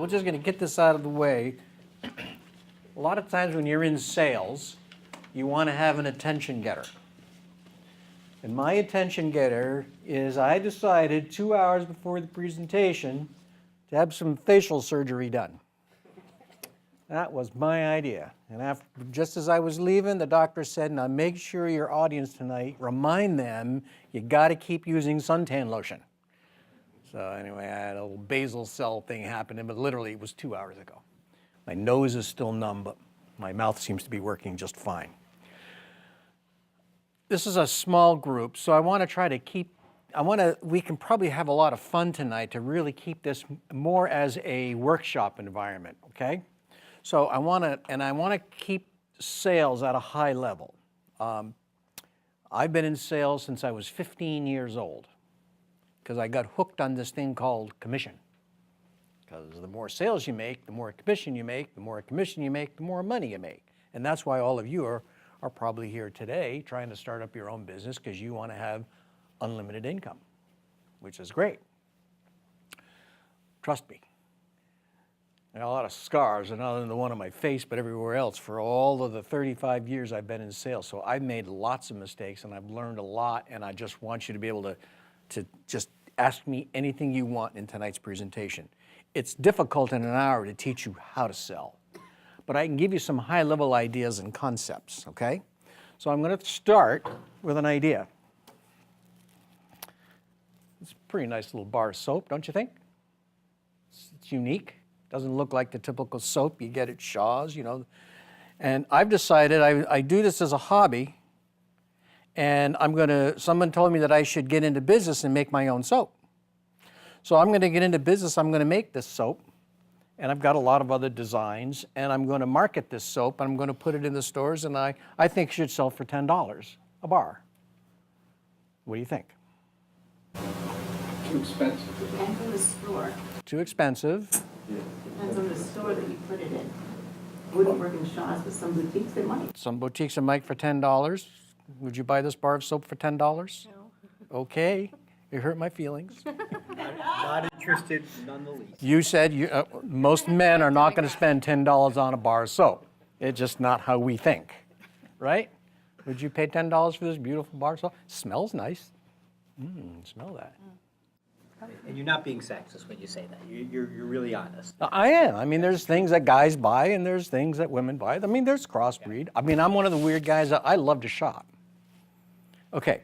we're just going to get this out of the way. A lot of times when you're in sales, you want to have an attention getter. And my attention getter is I decided 2 hours before the presentation to have some facial surgery done. That was my idea. And just as I was leaving, the doctor said, now make sure your audience tonight, remind them you got to keep using suntan lotion. So anyway, I had a little basal cell thing happening, but literally it was 2 hours ago. My nose is still numb, but my mouth seems to be working just fine. This is a small group, so I want to try to keep, we can probably have a lot of fun tonight to really keep this more as a workshop environment, okay? So I want to keep sales at a high level. I've been in sales since I was 15 years old because I got hooked on this thing called commission. Because the more sales you make, the more commission you make, the more commission you make, the more money you make. And that's why all of you are probably here today trying to start up your own business because you want to have unlimited income, which is great. Trust me. I got a lot of scars, and not only the one on my face, but everywhere else for all of the 35 years I've been in sales. So I've made lots of mistakes, and I've learned a lot, and I just want you to be able to just ask me anything you want in tonight's presentation. It's difficult in an hour to teach you how to sell, but I can give you some high-level ideas and concepts, okay? So I'm going to start with an idea. It's a pretty nice little bar of soap, don't you think? It's unique. Doesn't look like the typical soap you get at Shaw's, you know. And I've decided I do this as a hobby, and someone told me that I should get into business and make my own soap. So I'm going to get into business, I'm going to make this soap, and I've got a lot of other designs, and I'm going to market this soap, and I'm going to put it in the stores, and I think it should sell for $10 a bar. What do you think? Too expensive. Depends on the store. Too expensive. Depends on the store that you put it in. Wouldn't work in Shaw's, but some boutiques it might. Some boutiques it might for $10. Would you buy this bar of soap for $10? No. Okay, it hurt my feelings. Not interested, none the least. You said most men are not going to spend $10 on a bar of soap. It's just not how we think, right? Would you pay $10 for this beautiful bar of soap? Smells nice. Smell that. And you're not being sexist when you say that. You're really honest. I am. I mean, there's things that guys buy and there's things that women buy. I mean, there's crossbreed. I mean, I'm one of the weird guys that I love to shop. Okay.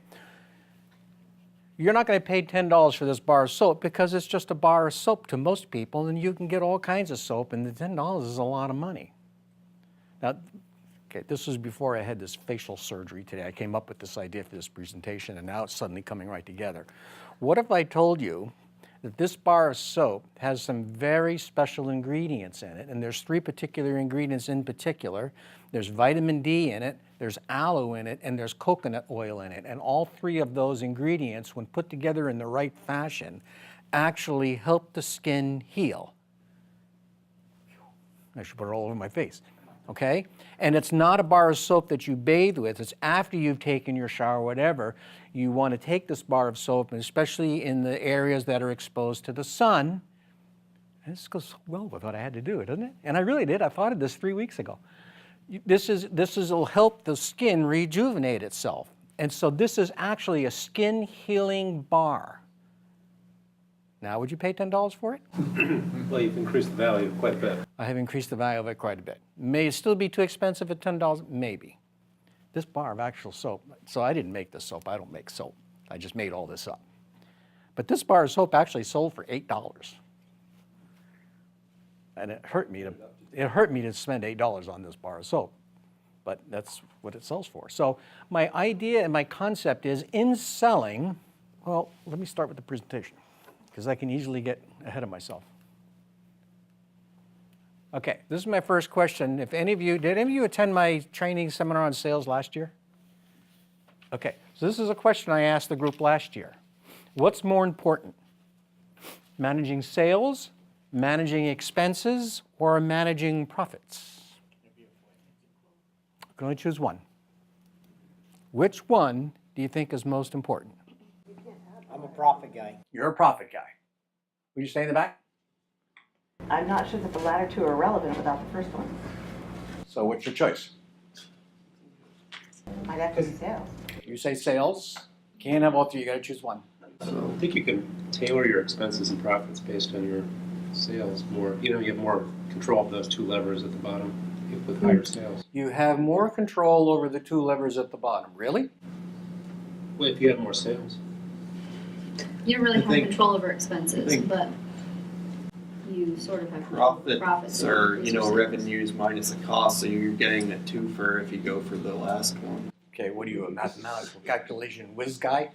You're not going to pay $10 for this bar of soap because it's just a bar of soap to most people, and you can get all kinds of soap, and the $10 is a lot of money. Now, okay, this was before I had this facial surgery today. I came up with this idea for this presentation, and now it's suddenly coming right together. What if I told you that this bar of soap has some very special ingredients in it, and there's 3 particular ingredients in particular. There's vitamin D in it, there's aloe in it, and there's coconut oil in it. And all 3 of those ingredients, when put together in the right fashion, actually help the skin heal. I should put it all over my face. Okay? And it's not a bar of soap that you bathe with. It's after you've taken your shower, whatever. You want to take this bar of soap, and especially in the areas that are exposed to the sun. And this goes well with what I had to do, doesn't it? And I really did. I thought of this 3 weeks ago. This will help the skin rejuvenate itself. And so this is actually a skin healing bar. Now, would you pay $10 for it? Well, you've increased the value quite a bit. I have increased the value of it quite a bit. May it still be too expensive at $10? Maybe. This bar of actual soap, so I didn't make this soap. I don't make soap. I just made all this up. But this bar of soap actually sold for $8. And it hurt me to spend $8 on this bar of soap. But that's what it sells for. So my idea and my concept is in selling, well, let me start with the presentation, because I can easily get ahead of myself. Okay, this is my first question. Did any of you attend my training seminar on sales last year? Okay, so this is a question I asked the group last year. What's more important? Managing sales, managing expenses, or managing profits? You can only choose one. Which one do you think is most important? I'm a profit guy. You're a profit guy. Will you stay in the back? I'm not sure that the latter two are relevant without the first one. So what's your choice? Might have to be sales. You say sales, can't have all three, you gotta choose one. So I think you can tailor your expenses and profits based on your sales more. You have more control of those two levers at the bottom with higher sales. You have more control over the two levers at the bottom, really? Well, if you have more sales. You don't really I have think- control over expenses, think- but you sort of have control over Profits are, revenues minus the cost, so you're getting a twofer if you go for the last one. Okay, what are you, a mathematical calculation whiz guy?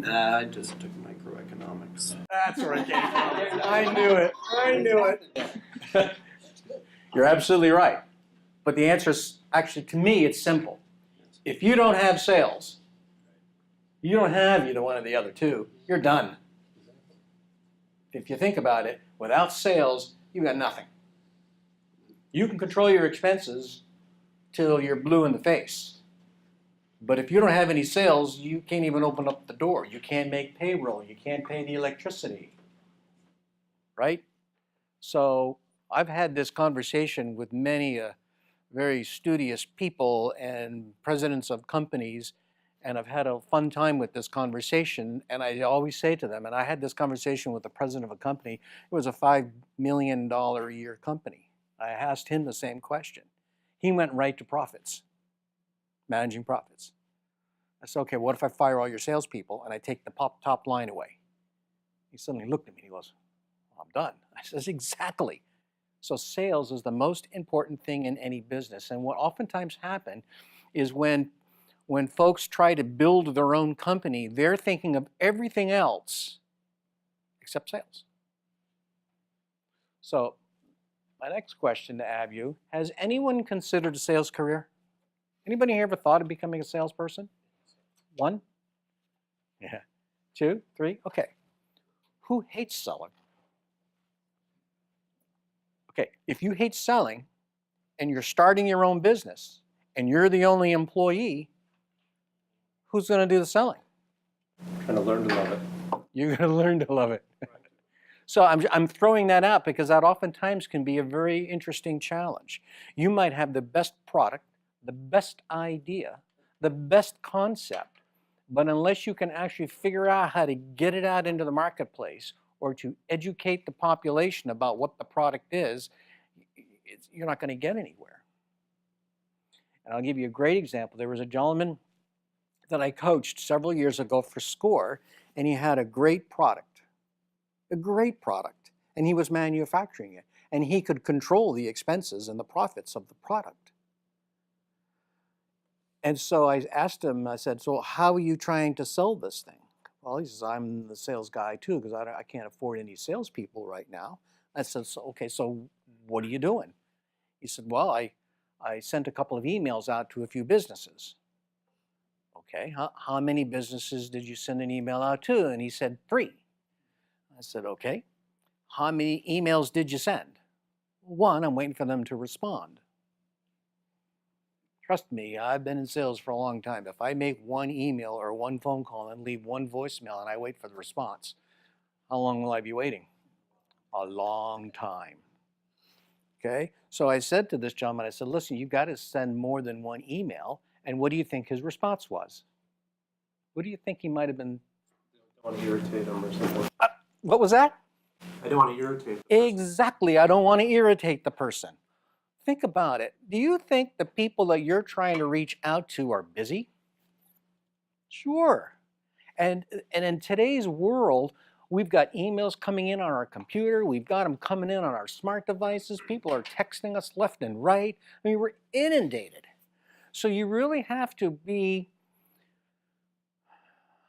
I just took microeconomics. That's where it came from. I knew it. I knew it. You're absolutely right. But the answer is, actually, to me, it's simple. If you don't have sales, you don't have either one of the other two, you're done. If you think about it, without sales, you got nothing. You can control your expenses till you're blue in the face. But if you don't have any sales, you can't even open up the door. You can't make payroll. You can't pay the electricity. Right? So I've had this conversation with many very studious people and presidents of companies, and I've had a fun time with this conversation. And I always say to them, and I had this conversation with the president of a company, it was a $5 million a year company. I asked him the same question. He went right to profits. Managing profits. I said, okay, what if I fire all your salespeople and I take the top line away? He suddenly looked at me and he goes, well, I'm done. I says, exactly. So sales is the most important thing in any business. And what oftentimes happens is when folks try to build their own company, they're thinking of everything else except sales. So my next question to have you, has anyone considered a sales career? Anybody here ever thought of becoming a salesperson? One? Yeah. Two? Three? Okay. Who hates selling? Okay, if you hate selling and you're starting your own business and you're the only employee, who's going to do the selling? Trying to learn to love it. You're going to learn to love it. So I'm throwing that out because that oftentimes can be a very interesting challenge. You might have the best product, the best idea, the best concept, but unless you can actually figure out how to get it out into the marketplace or to educate the population about what the product is, you're not going to get anywhere. And I'll give you a great example. There was a gentleman that I coached several years ago for SCORE, and he had a great product, and he was manufacturing it, and he could control the expenses and the profits of the product. And so I asked him, I said, so how are you trying to sell this thing? Well, he says, I'm the sales guy too, because I can't afford any salespeople right now. I said, so, okay, so what are you doing? He said, well, I sent a couple of emails out to a few businesses. Okay, how many businesses did you send an email out to? And he said, 3. I said, okay. How many emails did you send? 1, I'm waiting for them to respond. Trust me, I've been in sales for a long time. If I make 1 email or 1 phone call and leave 1 voicemail and I wait for the response, how long will I be waiting? A long time. Okay, so I said to this gentleman, I said, listen, you got to send more than 1 email. And what do you think his response was? What do you think he might have been? I don't want to irritate them or something. What was that? I don't want to irritate them. Exactly, I don't want to irritate the person. Think about it. Do you think the people that you're trying to reach out to are busy? Sure. And in today's world, we've got emails coming in on our computer. We've got them coming in on our smart devices. People are texting us left and right. I mean, we're inundated. So you really have to be,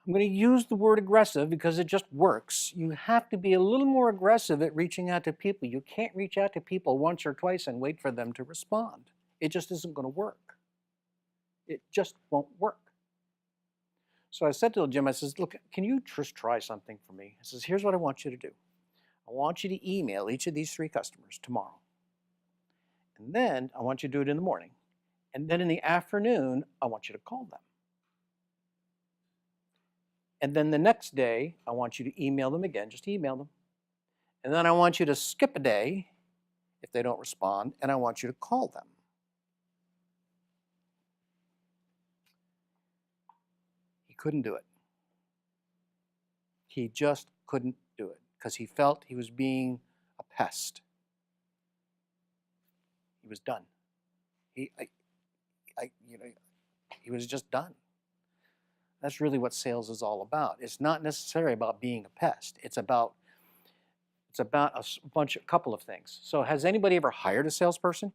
I'm going to use the word aggressive because it just works. You have to be a little more aggressive at reaching out to people. You can't reach out to people once or twice and wait for them to respond. It just isn't going to work. It just won't work. So I said to Jim, I says, look, can you just try something for me? I says, here's what I want you to do. I want you to email each of these 3 customers tomorrow. And then I want you to do it in the morning. And then in the afternoon, I want you to call them. And then the next day, I want you to email them again, just email them. And then I want you to skip a day if they don't respond, and I want you to call them. He couldn't do it. He just couldn't do it because he felt he was being a pest. He was done. He was just done. That's really what sales is all about. It's not necessarily about being a pest. It's about a couple of things. So has anybody ever hired a salesperson?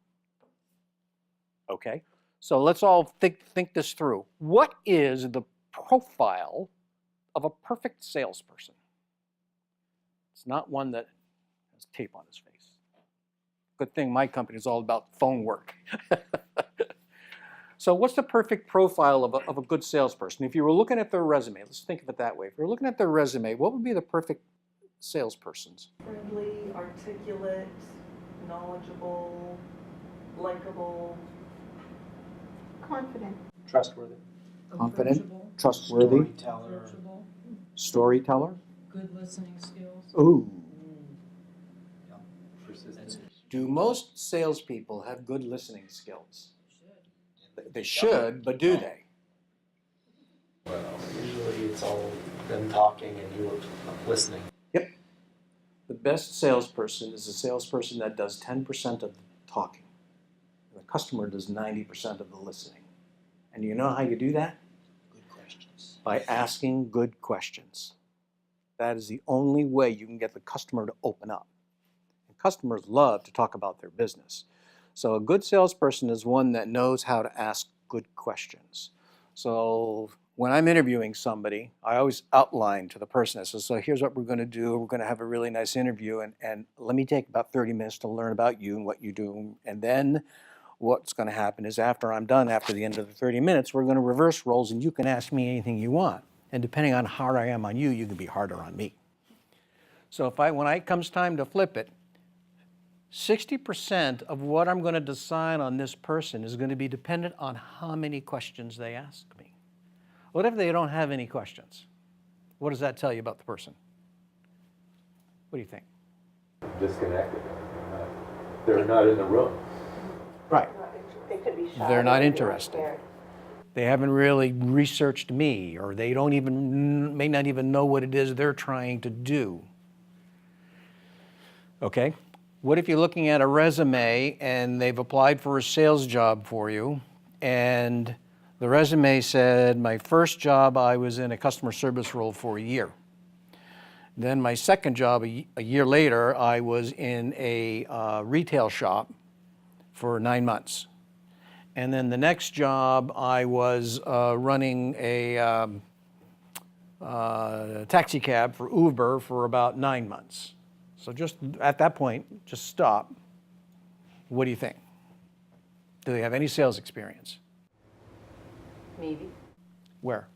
Okay. So let's all think this through. What is the profile of a perfect salesperson? It's not one that has tape on his face. Good thing my company is all about phone work. So what's the perfect profile of a good salesperson? If you were looking at their resume, let's think of it that way. If you're looking at their resume, what would be the perfect salesperson's? Friendly, articulate, knowledgeable, likable. Confident. Trustworthy. Confident, Approachable, trustworthy, approachable, storyteller. good listening skills. Ooh. Persistent. Do most salespeople have good listening skills? They should, but do they? Well, usually it's all them talking and you listening. The best salesperson is a salesperson that does 10% of the talking. The customer does 90% of the listening. And you know how you do that? Good questions. By asking good questions. That is the only way you can get the customer to open up. And customers love to talk about their business. So a good salesperson is one that knows how to ask good questions. So when I'm interviewing somebody, I always outline to the person. I say, so here's what we're going to do. We're going to have a really nice interview, and let me take about 30 minutes to learn about you and what you do. And then what's going to happen is after I'm done, after the end of the 30 minutes, we're going to reverse roles, and you can ask me anything you want. And depending on how hard I am on you, you can be harder on me. So when it comes time to flip it, 60% of what I'm going to decide on this person is going to be dependent on how many questions they ask me. What if they don't have any questions? What does that tell you about the person? What do you think? Disconnected. They're not in the room. Right. They could be shy. They're not or interested. scared. They haven't really researched me, or they may not even know what it is they're trying to do. Okay? What if you're looking at a resume and they've applied for a sales job for you, and the resume said, my first job, I was in a customer service role for a year. Then my second job, a year later, I was in a retail shop for 9 months. And then the next job, I was running a taxi cab for Uber for about 9 months. So just at that point, just stop. What do you think? Do they have any sales experience? Maybe. Where?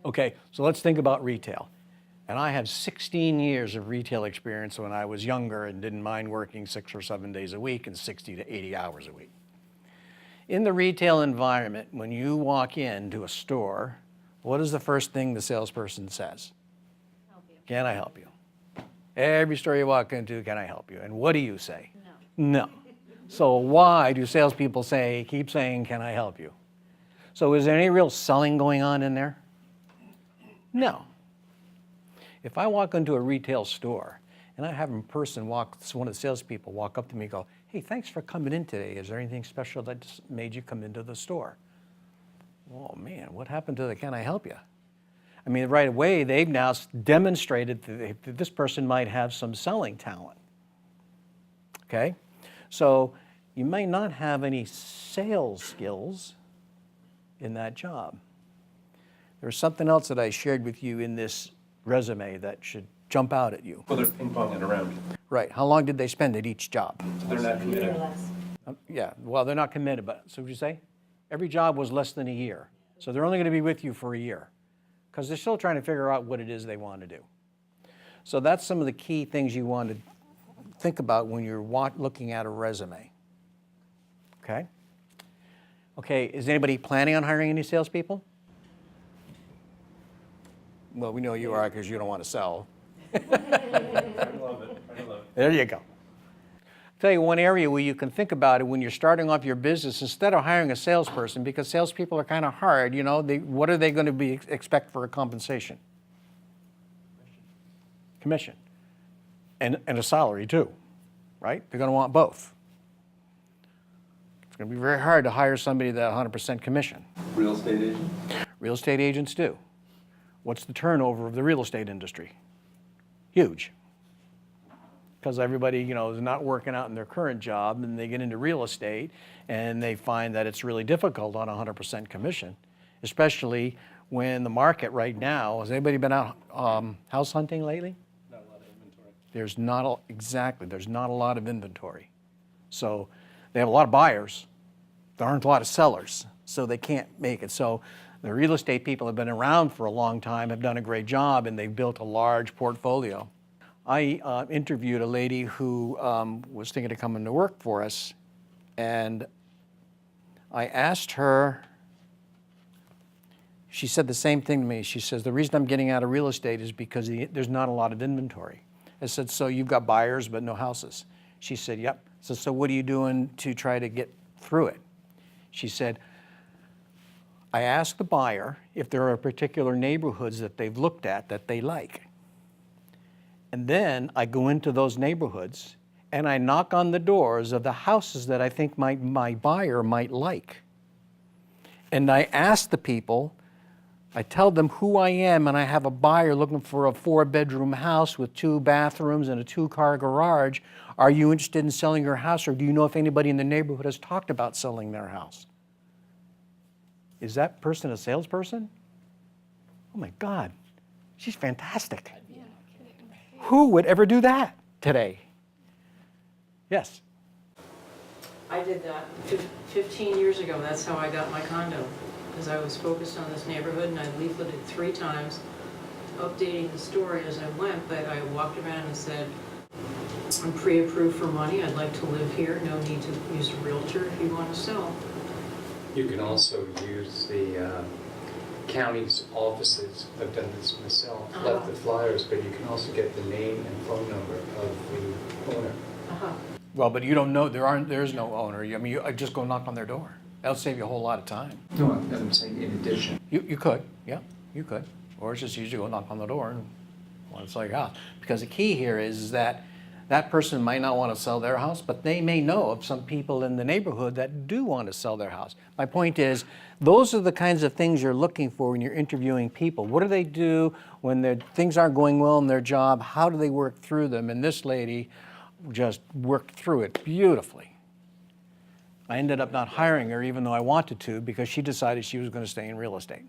Okay, so let's think about retail. And I have 16 years of retail experience when I was younger and didn't mind working 6 or 7 days a week and 60 to 80 hours a week. In the retail environment, when you walk into a store, what is the first thing the salesperson says? Help you. Can I help you? Every store you walk into, can I help you? And what do you say? No. No. So why do salespeople keep saying, can I help you? So is there any real selling going on in there? No. If I walk into a retail store and I have one of the salespeople walk up to me and go, hey, thanks for coming in today. Is there anything special that just made you come into the store? Oh man, what happened to the can I help you? I mean, right away, they've now demonstrated that this person might have some selling talent. Okay? So you may not have any sales skills in that job. There's something else that I shared with you in this resume that should jump out at you. Well, they're ping-ponging around. Right. How long did they spend at each job? So they're not A year or committed. less. Yeah, well, they're not committed, but, so what did you say? Every job was less than a year. So they're only going to be with you for a year because they're still trying to figure out what it is they want to do. So that's some of the key things you want to think about when you're looking at a resume. Okay? Okay, is anybody planning on hiring any salespeople? Well, we know you are because you don't want to sell. There you go. Tell you one area where you can think about it when you're starting off your business, instead of hiring a salesperson, because salespeople are kind of hard, what are they going to expect for a compensation? Commission. And a salary too, right? They're going to want both. It's going to be very hard to hire somebody that 100% commission. Real estate agent? Real estate agents do. What's the turnover of the real estate industry? Huge. Because everybody, is not working out in their current job, and they get into real estate, and they find that it's really difficult on 100% commission, especially when the market right now, has anybody been out house hunting lately? Not a lot of inventory. There's not a lot of inventory. So they have a lot of buyers. There aren't a lot of sellers, so they can't make it. So the real estate people have been around for a long time, have done a great job, and they've built a large portfolio. I interviewed a lady who was thinking of coming to work for us, and I asked her, she said the same thing to me. She says, the reason I'm getting out of real estate is because there's not a lot of inventory. I said, so you've got buyers but no houses? She said, yep. So what are you doing to try to get through it? She said, I asked the buyer if there are particular neighborhoods that they've looked at that they like. And then I go into those neighborhoods and I knock on the doors of the houses that I think my buyer might like. And I ask the people, I tell them who I am, and I have a buyer looking for a 4-bedroom house with 2 bathrooms and a 2-car garage. Are you interested in selling your house, or do you know if anybody in the neighborhood has talked about selling their house? Is that person a salesperson? Oh my God, she's fantastic. Who would ever do that today? Yes. I did that 15 years ago. That's how I got my condo, because I was focused on this neighborhood, and I leafleted 3 times, updating the story as I went, but I walked around and said, I'm pre-approved for money, I'd like to live here, no need to use a realtor if you want to sell. You can also use the county's offices. I've done this myself, left the flyers, but you can also get the name and phone number of the owner. Well, but you don't know, there's no owner. I mean, you just go knock on their door. That'll save you a whole lot of time. No, I'm saying in addition. You could, yeah, you could. Or it's just usually go knock on the door and want to sell your house. Because the key here is that that person might not want to sell their house, but they may know of some people in the neighborhood that do want to sell their house. My point is, those are the kinds of things you're looking for when you're interviewing people. What do they do when things aren't going well in their job? How do they work through them? And this lady just worked through it beautifully. I ended up not hiring her, even though I wanted to, because she decided she was going to stay in real estate.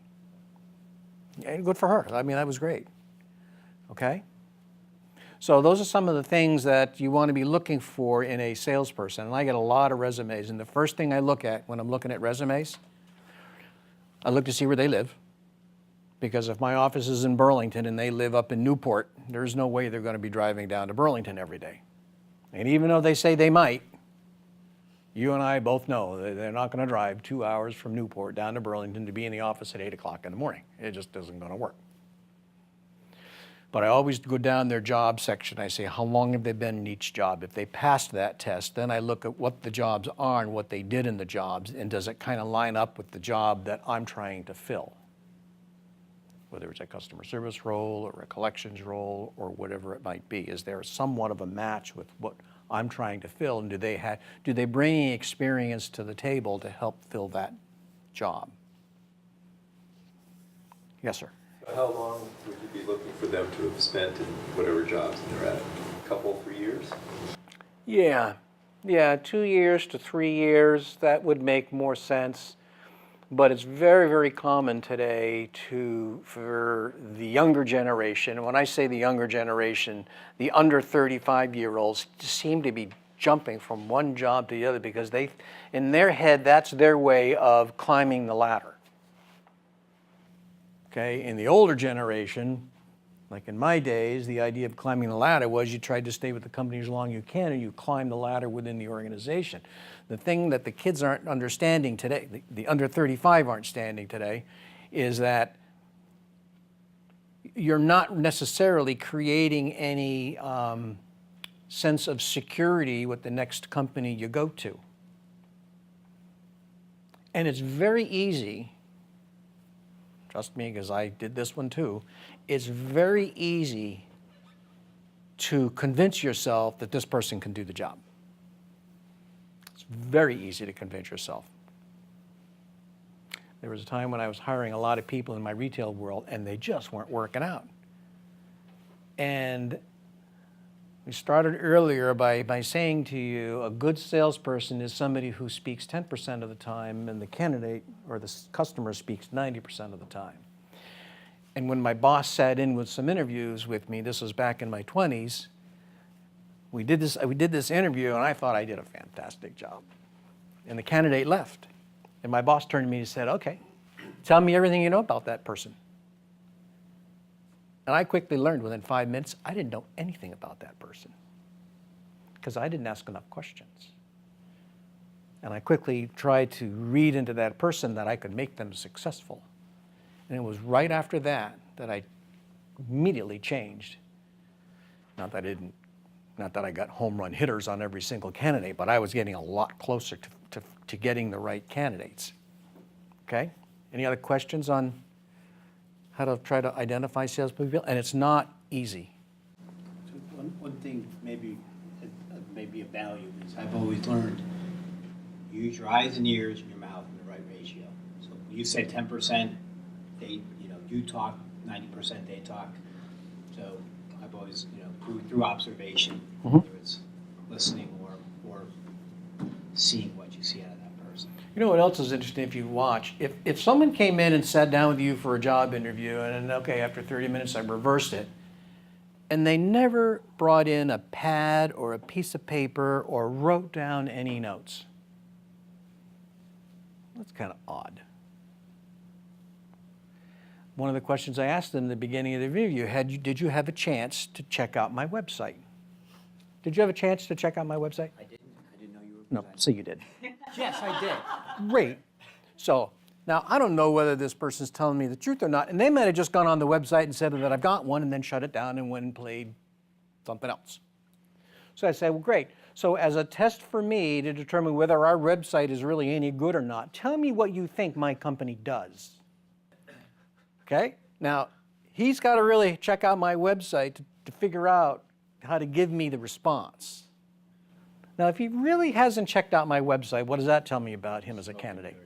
And good for her. I mean, that was great. Okay? So those are some of the things that you want to be looking for in a salesperson. And I get a lot of resumes. And the first thing I look at when I'm looking at resumes, I look to see where they live. Because if my office is in Burlington and they live up in Newport, there's no way they're going to be driving down to Burlington every day. And even though they say they might, you and I both know that they're not going to drive 2 hours from Newport down to Burlington to be in the office at 8 o'clock in the morning. It just isn't going to work. But I always go down their job section. I say, how long have they been in each job? If they passed that test, then I look at what the jobs are and what they did in the jobs, and does it kind of line up with the job that I'm trying to fill? Whether it's a customer service role or a collections role or whatever it might be. Is there somewhat of a match with what I'm trying to fill, and do they bring any experience to the table to help fill that job? Yes, sir. How long would you be looking for them to have spent in whatever jobs they're at? A couple, 3 years? Yeah, 2 years to 3 years, that would make more sense. But it's very, very common today for the younger generation, and when I say the younger generation, the under 35-year-olds seem to be jumping from one job to the other because in their head, that's their way of climbing the ladder. Okay, in the older generation, like in my days, the idea of climbing the ladder was you tried to stay with the company as long as you can, and you climb the ladder within the organization. The thing that the kids aren't understanding today, the under 35 aren't understanding today, is that you're not necessarily creating any sense of security with the next company you go to. And it's very easy, trust me, because I did this one too, it's very easy to convince yourself that this person can do the job. It's very easy to convince yourself. There was a time when I was hiring a lot of people in my retail world and they just weren't working out. And we started earlier by saying to you, a good salesperson is somebody who speaks 10% of the time and the candidate or the customer speaks 90% of the time. And when my boss sat in with some interviews with me, this was back in my 20s, we did this interview and I thought I did a fantastic job. And the candidate left. And my boss turned to me and said, okay, tell me everything you know about that person. And I quickly learned within 5 minutes, I didn't know anything about that person because I didn't ask enough questions. And I quickly tried to read into that person that I could make them successful. And it was right after that that I immediately changed. Not that I got home run hitters on every single candidate, but I was getting a lot closer to getting the right candidates. Okay? Any other questions on how to try to identify salespeople? And it's not easy. So one thing maybe a value is I've always learned use your eyes and ears and your mouth in the right ratio. So you said 10%, you talk, 90% they talk. So I've always, through observation, whether it's listening or seeing what you see out of that person. You know what else is interesting if you watch? If someone came in and sat down with you for a job interview and then, okay, after 30 minutes I reversed it, and they never brought in a pad or a piece of paper or wrote down any notes. That's kind of odd. One of the questions I asked them in the beginning of the interview, did you have a chance to check out my website? Did you have a chance to check out my website? I didn't know you were No, so you did. Yes, I did. Great. So now I don't know whether this person's telling me the truth or not, and they might have just gone on the website and said that I've got one and then shut it down and went and played something else. So I say, well, great. So as a test for me to determine whether our website is really any good or not, tell me what you think my company does. Okay? Now, he's got to really check out my website to figure out how to give me the response. Now, if he really hasn't checked out my website, what does that tell me about him as a candidate?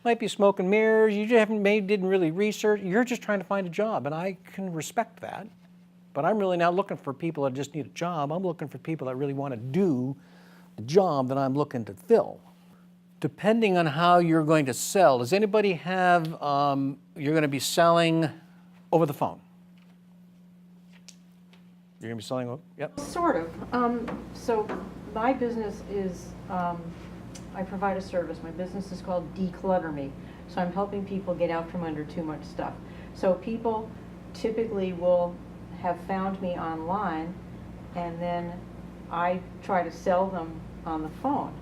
Might be smoke and mirrors, you just didn't really research, you're just trying to find a job, and I can respect that. But I'm really not looking for people that just need a job, I'm looking for people that really want to do the job that I'm looking to fill. Depending on how you're going to sell, does anybody have, you're going to be selling over the phone? You're going to be selling, yep. Sort of. So my business is, I provide a service. My business is called Declutter Me. So I'm helping people get out from under too much stuff. So people typically will have found me online and then I try to sell them on the phone.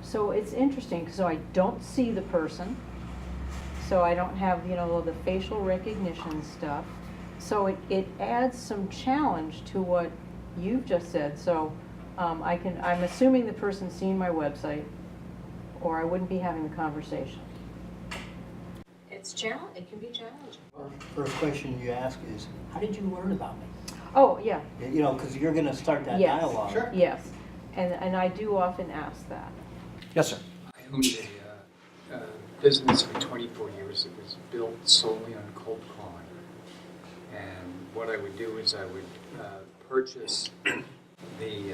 So it's interesting, so I don't see the person, so I don't have, the facial recognition stuff. So it adds some challenge to what you've just said. So I'm assuming the person's seen my website, or I wouldn't be having the conversation. It can be challenging. First question you ask is, how did you learn about me? Oh, yeah. Because you're going to start that Yes. dialogue. Sure. Yes, and I do often ask that. Yes, sir. I owned a business for 24 years. It was built solely on cold calling. And what I would do is I would purchase the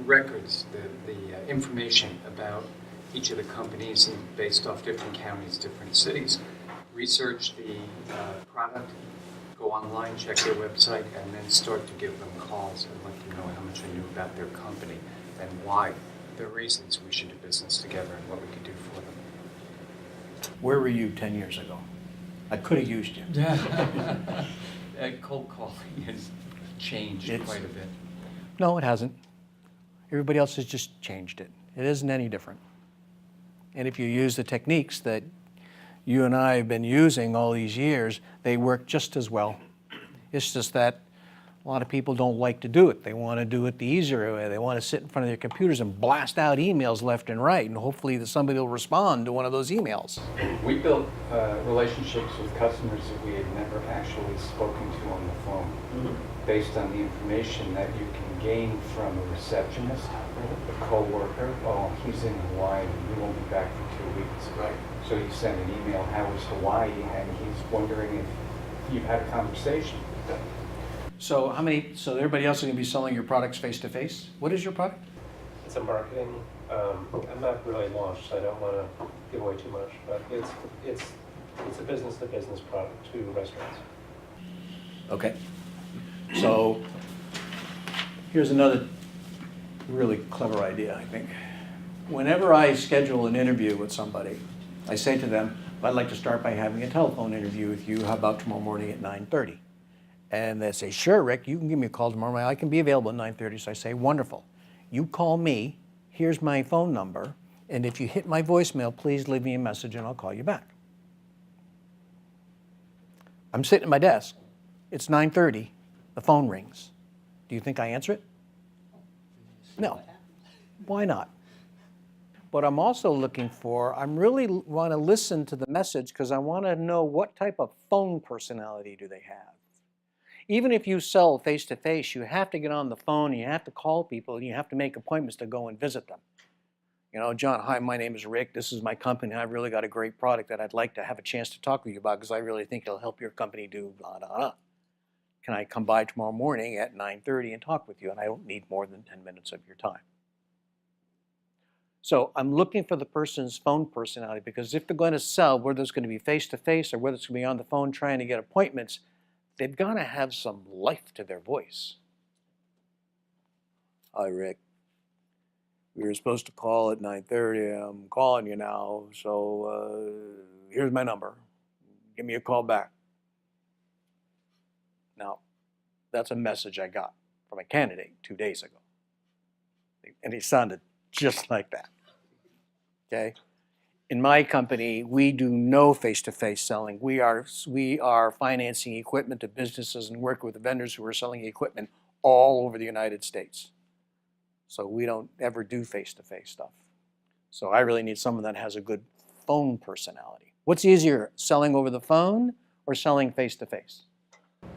records, the information about each of the companies and based off different counties, different cities, research the product, go online, check their website, and then start to give them calls and let them know how much I knew about their company and why. The reasons we should do business together and what we could do for them. Where were you 10 years ago? I could have used you. Cold calling has changed quite a bit. No, it hasn't. Everybody else has just changed it. It isn't any different. And if you use the techniques that you and I have been using all these years, they work just as well. It's just that a lot of people don't like to do it. They want to do it the easier way. They want to sit in front of their computers and blast out emails left and right, and hopefully that somebody will respond to one of those emails. We built relationships with customers that we had never actually spoken to on the phone, based on the information that you can gain from a receptionist, a coworker. Oh, he's in Hawaii, he won't be back for 2 weeks. Right. So you send an email, how is Hawaii? And he's wondering if you've had a conversation. So everybody else is going to be selling your products face to face? What is your product? It's a marketing, I'm not really launched, so I don't want to give away too much, but it's a business-to-business product to restaurants. Okay. So here's another really clever idea, I think. Whenever I schedule an interview with somebody, I say to them, I'd like to start by having a telephone interview with you. How about tomorrow morning at 9:30? And they say, sure, Rick, you can give me a call tomorrow morning. I can be available at 9:30. So I say, wonderful. You call me. Here's my phone number. And if you hit my voicemail, please leave me a message and I'll call you back. I'm sitting at my desk. It's 9:30. The phone rings. Do you think I answer it? No. Why not? What I'm also looking for, I really want to listen to the message because I want to know what type of phone personality do they have. Even if you sell face-to-face, you have to get on the phone, and you have to call people, and you have to make appointments to go and visit them. You know, John, hi, my name is Rick. This is my company. I've really got a great product that I'd like to have a chance to talk with you about because I really think it'll help your company do blah, blah, blah. Can I come by tomorrow morning at 9:30 and talk with you? And I don't need more than 10 minutes of your time. So I'm looking for the person's phone personality because if they're going to sell, whether it's going to be face-to-face or whether it's going to be on the phone trying to get appointments, they've got to have some life to their voice. Hi, Rick. We were supposed to call at 9:30. I'm calling you now, so here's my number. Give me a call back. Now, that's a message I got from a candidate 2 days ago. And he sounded just like that. Okay? In my company, we do no face-to-face selling. We are financing equipment to businesses and work with vendors who are selling equipment all over the United States. So we don't ever do face-to-face stuff. So I really need someone that has a good phone personality. What's easier, selling over the phone or selling face-to-face?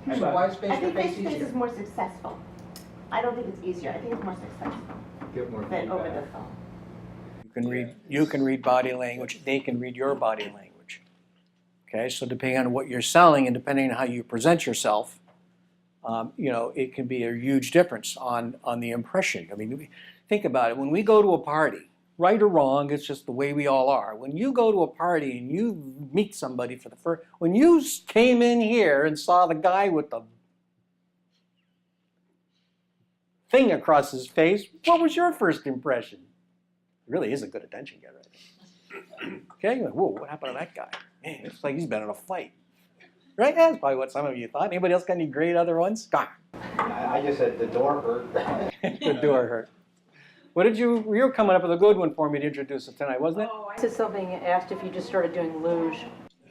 I think face-to-face is more successful. I don't think it's easier. I think it's more successful than over the phone. You can read body language. They can read your body language. Okay, so depending on what you're selling and depending on how you present yourself, you know, it can be a huge difference on the impression. I mean, think about it. When we go to a party, right or wrong, it's just the way we all are. When you go to a party and you meet somebody for the first, when you came in here and saw the guy with the thing across his face, what was your first impression? It really is a good attention getter, I think. Okay, you're like, whoa, what happened to that guy? Man, it's like he's been in a fight. Right? That's probably what some of you thought. Anybody else got any great other ones? God. I just said the door hurt. The door hurt. What did you were coming up with a good one for me to introduce it tonight, wasn't it? Oh, I said something, asked if you just started doing luge.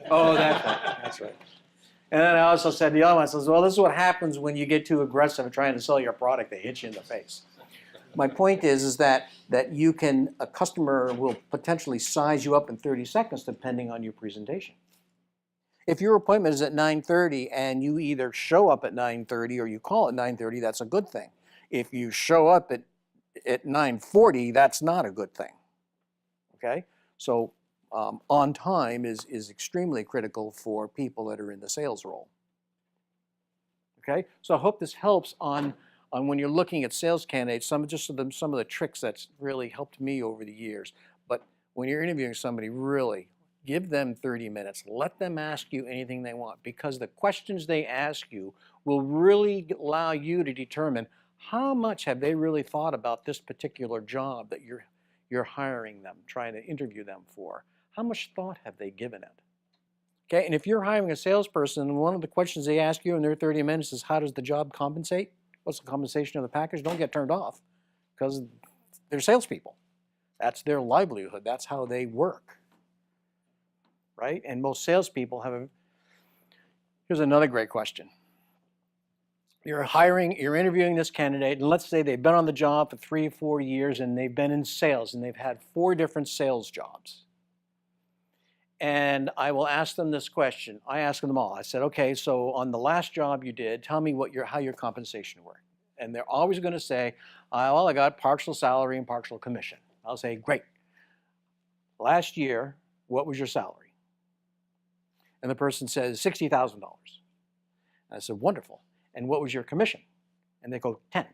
Oh, that's right. That's right. And then I also said the other one, I says, well, this is what happens when you get too aggressive at trying to sell your product. They hit you in the face. My point is that you can, a customer will potentially size you up in 30 seconds depending on your presentation. If your appointment is at 9:30 and you either show up at 9:30 or you call at 9:30, that's a good thing. If you show up at 9:40, that's not a good thing. Okay? So on time is extremely critical for people that are in the sales role. Okay? So I hope this helps on when you're looking at sales candidates, some of the tricks that's really helped me over the years. But when you're interviewing somebody, really give them 30 minutes. Let them ask you anything they want because the questions they ask you will really allow you to determine how much have they really thought about this particular job that you're hiring them, trying to interview them for. How much thought have they given it? Okay, and if you're hiring a salesperson and one of the questions they ask you in their 30 minutes is how does the job compensate? What's the compensation of the package? Don't get turned off because they're salespeople. That's their livelihood. That's how they work. right? And most salespeople have a, here's another great question. You're interviewing this candidate, and let's say they've been on the job for 3 or 4 years and they've been in sales and they've had 4 different sales jobs. And I will ask them this question. I ask them all. I said, okay, so on the last job you did, tell me how your compensation worked. And they're always going to say, well, I got partial salary and partial commission. I'll say, great. Last year, what was your salary? And the person says, $60,000. I said, wonderful. And what was your commission? And they go, 10.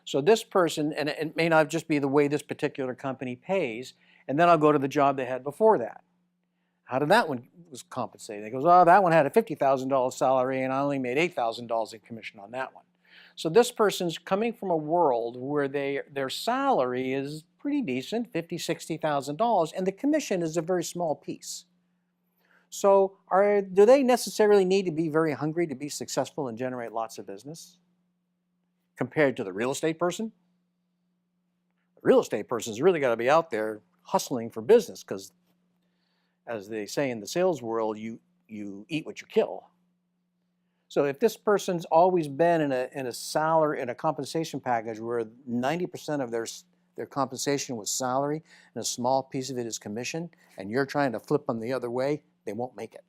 So this person, and it may not just be the way this particular company pays, and then I'll go to the job they had before that. How did that one was compensated? They goes, oh, that one had a $50,000 salary and I only made $8,000 in commission on that one. So this person's coming from a world where their salary is pretty decent, $50,000, $60,000, and the commission is a very small piece. So do they necessarily need to be very hungry to be successful and generate lots of business compared to the real estate person? The real estate person's really got to be out there hustling for business because, as they say in the sales world, you eat what you kill. So if this person's always been in a salary, in a compensation package where 90% of their compensation was salary and a small piece of it is commission, and you're trying to flip them the other way, they won't make it.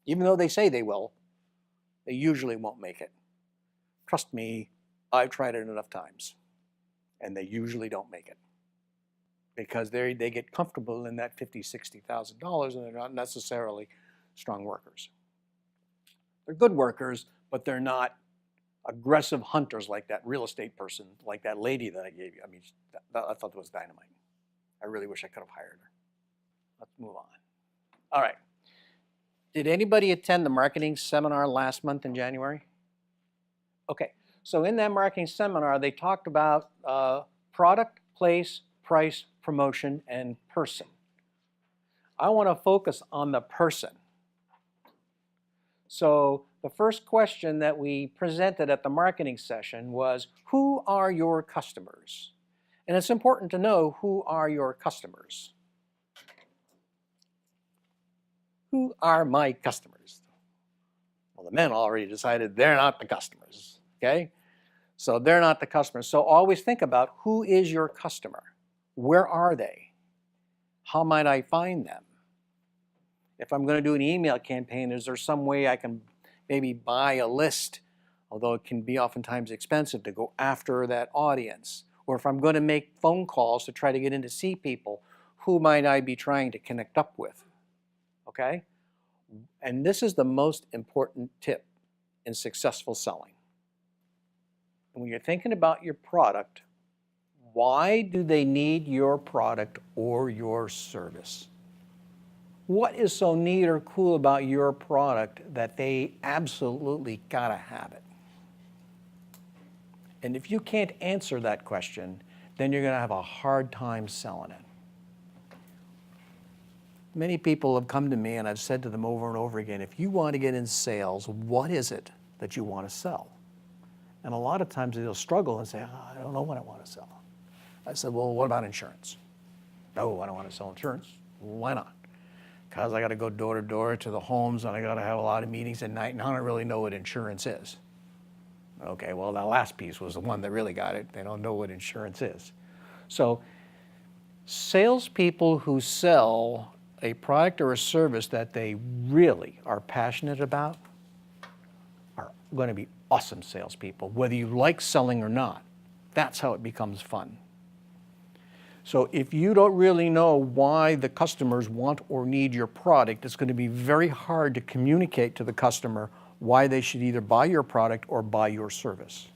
Even though they say they will, they usually won't make it. Trust me, I've tried it enough times, and they usually don't make it because they get comfortable in that $50,000, $60,000, and they're not necessarily strong workers. They're good workers, but they're not aggressive hunters like that real estate person, like that lady that I gave you. I mean, I thought that was dynamite. I really wish I could have hired her. Let's move on. All right. Did anybody attend the marketing seminar last month in January? Okay. So in that marketing seminar, they talked about product, place, price, promotion, and person. I want to focus on the person. So the first question that we presented at the marketing session was, who are your customers? And it's important to know who are your customers. Who are my customers? Well, the men already decided they're not the customers, okay? So they're not the customers. So always think about who is your customer? Where are they? How might I find them? If I'm going to do an email campaign, is there some way I can maybe buy a list, although it can be oftentimes expensive to go after that audience? Or if I'm going to make phone calls to try to get in to see people, who might I be trying to connect up with? Okay? And this is the most important tip in successful selling. When you're thinking about your product, why do they need your product or your service? What is so neat or cool about your product that they absolutely gotta have it? And if you can't answer that question, then you're gonna have a hard time selling it. Many people have come to me and I've said to them over and over again, if you want to get in sales, what is it that you want to sell? And a lot of times they'll struggle and say, I don't know what I want to sell. I said, well, what about insurance? No, I don't want to sell insurance. Why not? Because I got to go door to door to the homes and I got to have a lot of meetings at night and I don't really know what insurance is. Okay, well, that last piece was the one that really got it. They don't know what insurance is. So salespeople who sell a product or a service that they really are passionate about are going to be awesome salespeople, whether you like selling or not. That's how it becomes fun. So if you don't really know why the customers want or need your product, it's going to be very hard to communicate to the customer why they should either buy your product or buy your service.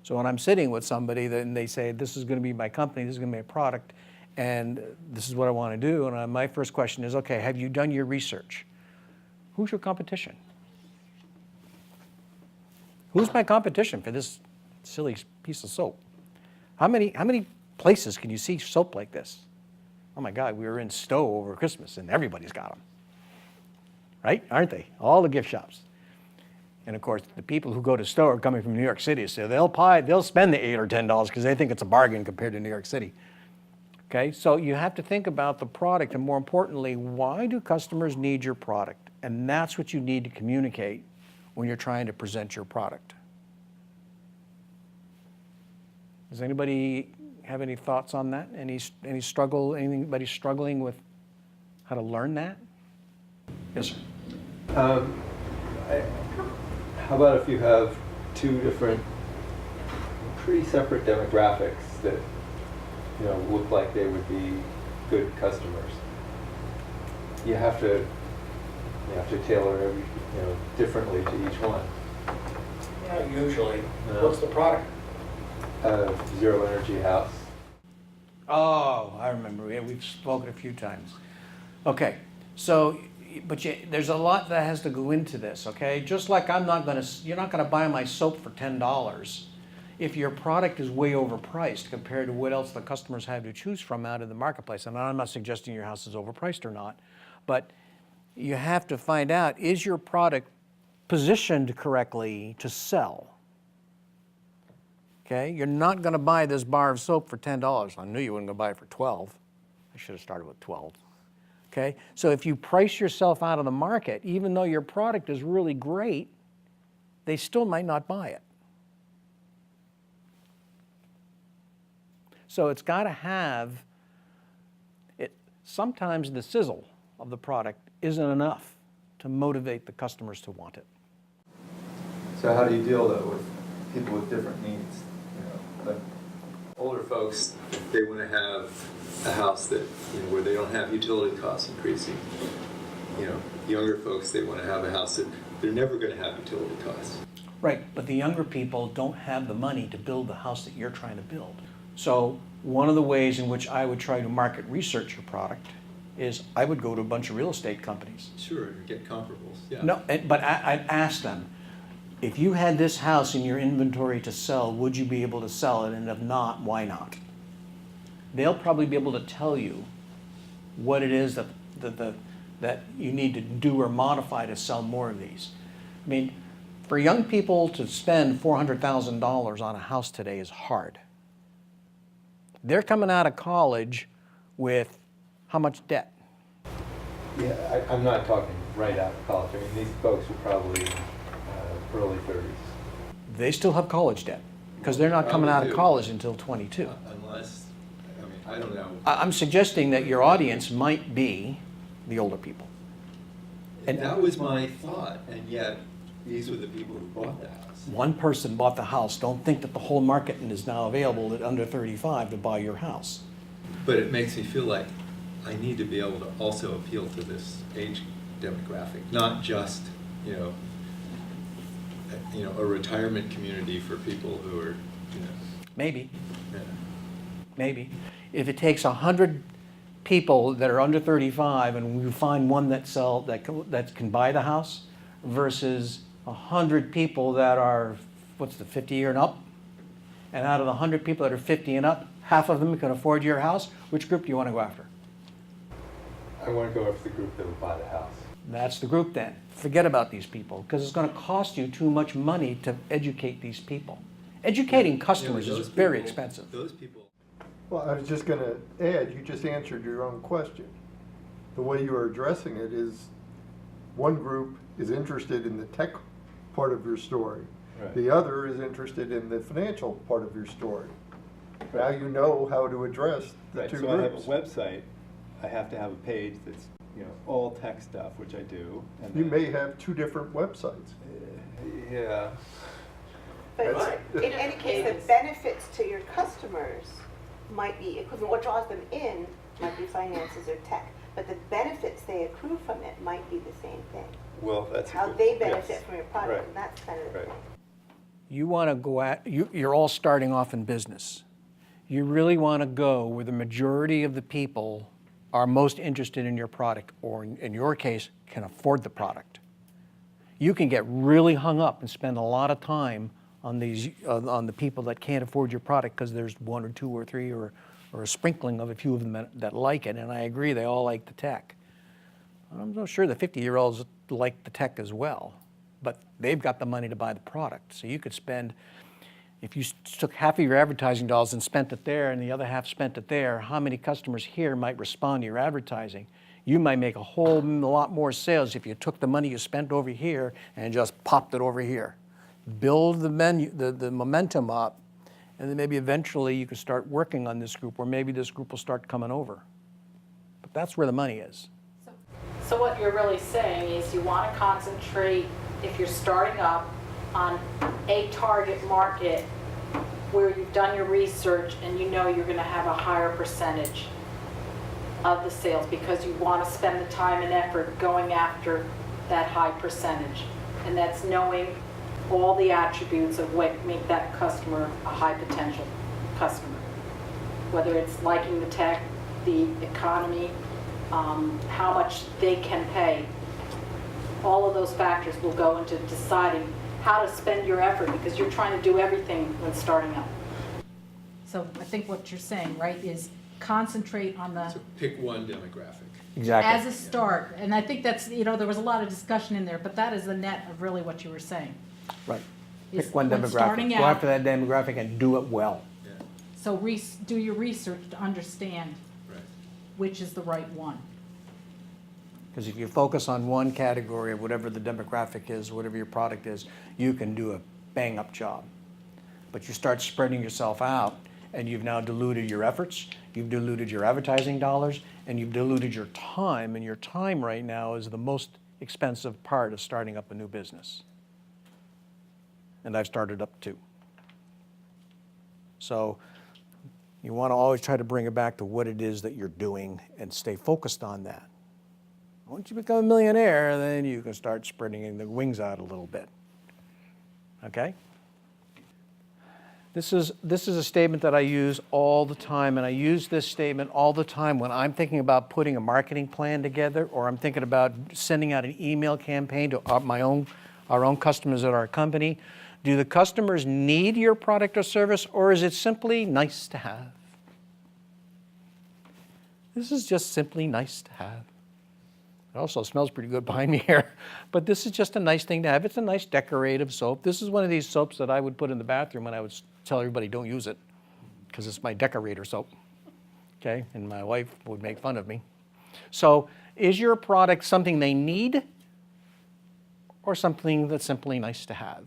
So when I'm sitting with somebody and they say, this is going to be my company, this is going to be my product, and this is what I want to do, and my first question is, okay, have you done your research? Who's your competition? Who's my competition for this silly piece of soap? How many places can you see soap like this? Oh my God, we were in Stowe over Christmas and everybody's got them. Right? Aren't they? All the gift shops. And of course, the people who go to Stowe are coming from New York City, so they'll spend the $8 or $10 because they think it's a bargain compared to New York City. Okay, so you have to think about the product, and more importantly, why do customers need your product? And that's what you need to communicate when you're trying to present your product. Does anybody have any thoughts on that? Anybody struggling with how to learn that? Yes, sir. How about if you have two different, pretty separate demographics that, you know, look like they would be good customers? You have to tailor every, you know, differently to each one. Yeah, usually. No. What's the product? Zero energy house. Oh, I remember. We've spoken a few times. Okay, so, but there's a lot that has to go into this, okay? Just like you're not gonna buy my soap for $10 if your product is way overpriced compared to what else the customers have to choose from out in the marketplace. And I'm not suggesting your house is overpriced or not, but you have to find out, is your product positioned correctly to sell? Okay, you're not gonna buy this bar of soap for $10. I knew you weren't gonna buy it for 12. I should have started with 12. Okay, so if you price yourself out of the market, even though your product is really great, they still might not buy it. So it's got to have it. Sometimes the sizzle of the product isn't enough to motivate the customers to want it. So how do you deal though with people with different needs? You know, like older folks, they want to have a house that, you know, where they don't have utility costs increasing. You know, younger folks, they want to have a house that they're never going to have utility costs. Right, but the younger people don't have the money to build the house that you're trying to build. So one of the ways in which I would try to market research your product is I would go to a bunch of real estate companies. Sure, get comparables. Yeah. No, but I'd ask them, if you had this house in your inventory to sell, would you be able to sell it? And if not, why not? They'll probably be able to tell you what it is that you need to do or modify to sell more of these. I mean, for young people to spend $400,000 on a house today is hard. They're coming out of college with how much debt? Yeah, I'm not talking right out of college. I mean, these folks are probably early 30s. They still have college debt because they're not coming out of college until 22. Unless, I mean, I don't know. I'm suggesting that your audience might be the older people. And that was my thought, and yet these were the people who bought the house. One person bought the house. Don't think that the whole market is now available at under 35 to buy your house. But it makes me feel like I need to be able to also appeal to this age demographic, not just, you know, a retirement community for people who are, you know. Maybe. Yeah. Maybe. If it takes 100 people that are under 35 and we find one that can buy the house versus 100 people that are, 50 year and up? And out of the 100 people that are 50 and up, half of them can afford your house, which group do you want to go after? I want to go after the group that would buy the house. That's the group then. Forget about these people because it's going to cost you too much money to educate these people. Educating customers is very expensive. Those people. Well, I was just going to add, you just answered your own question. The way you are addressing it is one group is interested in the tech part of your story. Right. The other is interested in the financial part of your story. Now you know how to address the Right, two so groups. I have a website. I have to have a page that's, you know, all tech stuff, which I do. And You then- may have two different websites. Yeah. But in any case, the benefits to your customers might be equivalent. What draws them in might be finances or tech, but the benefits they accrue from it might be the same thing. Well, that's a How good- they benefit yes. from your product, Right. and that's kind of the Right. thing. You want to go at, you're all starting off in business. You really want to go where the majority of the people are most interested in your product, or in your case, can afford the product. You can get really hung up and spend a lot of time on on the people that can't afford your product because there's one or two or three or a sprinkling of a few of them that like it. And I agree, they all like the tech. I'm not sure the 50-year-olds like the tech as well, but they've got the money to buy the product. So you could spend, If you took half of your advertising dollars and spent it there and the other half spent it there, how many customers here might respond to your advertising? You might make a whole lot more sales if you took the money you spent over here and just popped it over here. Build the momentum up, and then maybe eventually you can start working on this group, or maybe this group will start coming over. But that's where the money is. So what you're really saying is you want to concentrate, if you're starting up, on a target market where you've done your research and you know you're going to have a higher percentage of the sales because you want to spend the time and effort going after that high percentage. And that's knowing all the attributes of what make that customer a high potential customer. Whether it's liking the tech, the economy, how much they can pay. All of those factors will go into deciding how to spend your effort because you're trying to do everything when starting up. So I think what you're saying, right, is concentrate on the, So pick one demographic. Exactly. as a start. And I think that's, there was a lot of discussion in there, but that is the net of really what you were saying. Right. Is Pick one when demographic. starting Go out- after that demographic and do it well. Yeah, So do your research to understand right. which is the right one. Because if you focus on one category of whatever the demographic is, whatever your product is, you can do a bang-up job. But you start spreading yourself out, and you've now diluted your efforts, you've diluted your advertising dollars, and you've diluted your time, and your time right now is the most expensive part of starting up a new business. And I've started up too. So you want to always try to bring it back to what it is that you're doing and stay focused on that. Once you become a millionaire, then you can start spreading the wings out a little bit. Okay? This is a statement that I use all the time, and I use this statement all the time when I'm thinking about putting a marketing plan together, or I'm thinking about sending out an email campaign to our own customers at our company. Do the customers need your product or service, or is it simply nice to have? This is just simply nice to have. It also smells pretty good behind me here, but this is just a nice thing to have. It's a nice decorative soap. This is one of these soaps that I would put in the bathroom and I would tell everybody don't use it because it's my decorator soap, okay? And my wife would make fun of me. So is your product something they need or something that's simply nice to have?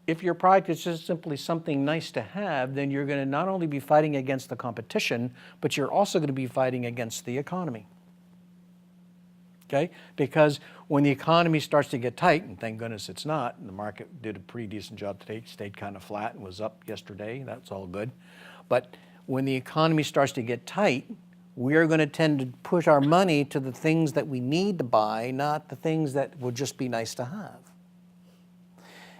If your product is just simply something nice to have, then you're going to not only be fighting against the competition, but you're also going to be fighting against the economy. Okay? Because when the economy starts to get tight, and thank goodness it's not, and the market did a pretty decent job today, stayed kind of flat and was up yesterday, that's all good. But when the economy starts to get tight, we're going to tend to push our money to the things that we need to buy, not the things that would just be nice to have.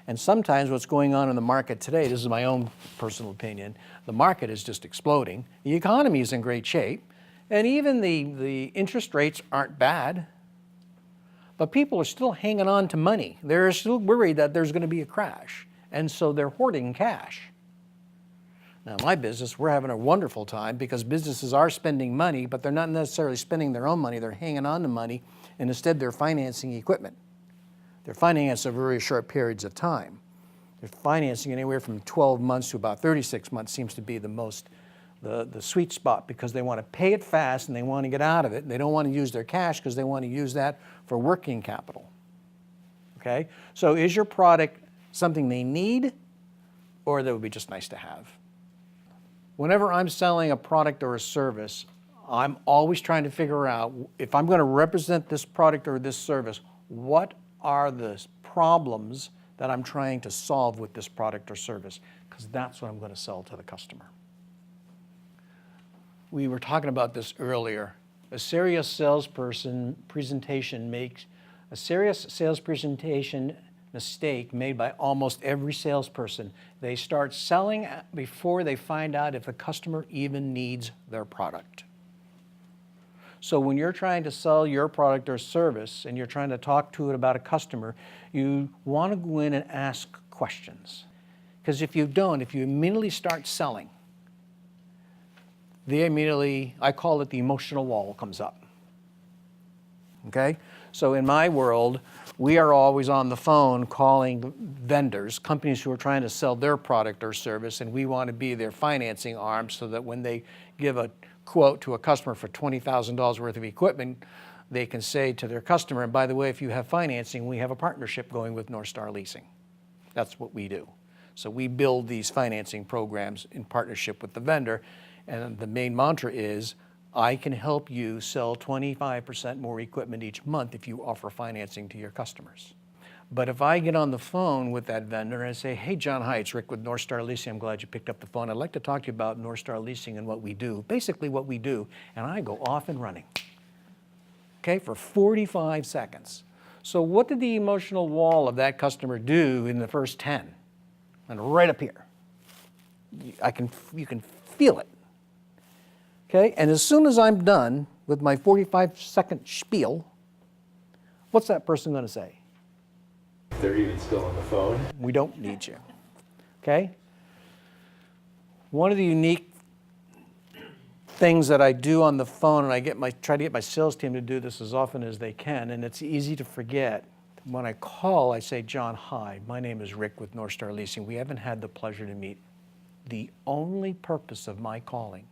And sometimes what's going on in the market today, this is my own personal opinion, the market is just exploding. The economy is in great shape, and even the interest rates aren't bad. But people are still hanging on to money. They're still worried that there's going to be a crash, and so they're hoarding cash. Now, in my business, we're having a wonderful time because businesses are spending money, but they're not necessarily spending their own money. They're hanging on to money, and instead they're financing equipment. They're financing over very short periods of time. They're financing anywhere from 12 months to about 36 months seems to be the sweet spot because they want to pay it fast and they want to get out of it. And they don't want to use their cash because they want to use that for working capital. Okay? So is your product something they need or that would be just nice to have? Whenever I'm selling a product or a service, I'm always trying to figure out if I'm going to represent this product or this service, what are the problems that I'm trying to solve with this product or service, because that's what I'm going to sell to the customer. We were talking about this earlier. A serious sales presentation mistake made by almost every salesperson. They start selling before they find out if the customer even needs their product. So when you're trying to sell your product or service and you're trying to talk to it about a customer, you want to go in and ask questions. Because if you don't, if you immediately start selling, I call it the emotional wall comes up. okay? So in my world, we are always on the phone calling vendors, companies who are trying to sell their product or service, and we want to be their financing arm so that when they give a quote to a customer for $20,000 worth of equipment, they can say to their customer, and by the way, if you have financing, we have a partnership going with North Star Leasing. That's what we do. So we build these financing programs in partnership with the vendor, and the main mantra is, I can help you sell 25% more equipment each month if you offer financing to your customers. But if I get on the phone with that vendor and I say, hey, John, hi, it's Rick with North Star Leasing. I'm glad you picked up the phone. I'd like to talk to you about North Star Leasing and what we do, basically what we do, and I go off and running, okay, for 45 seconds. So what did the emotional wall of that customer do in the first 10? And right up here. You can feel it. Okay, and as soon as I'm done with my 45-second spiel, what's that person going to say? They're even still on the phone. We don't need you. Okay? One of the unique things that I do on the phone, and I try to get my sales team to do this as often as they can, and it's easy to forget. When I call, I say, John, hi, my name is Rick with North Star Leasing. We haven't had the pleasure to meet. The only purpose of my calling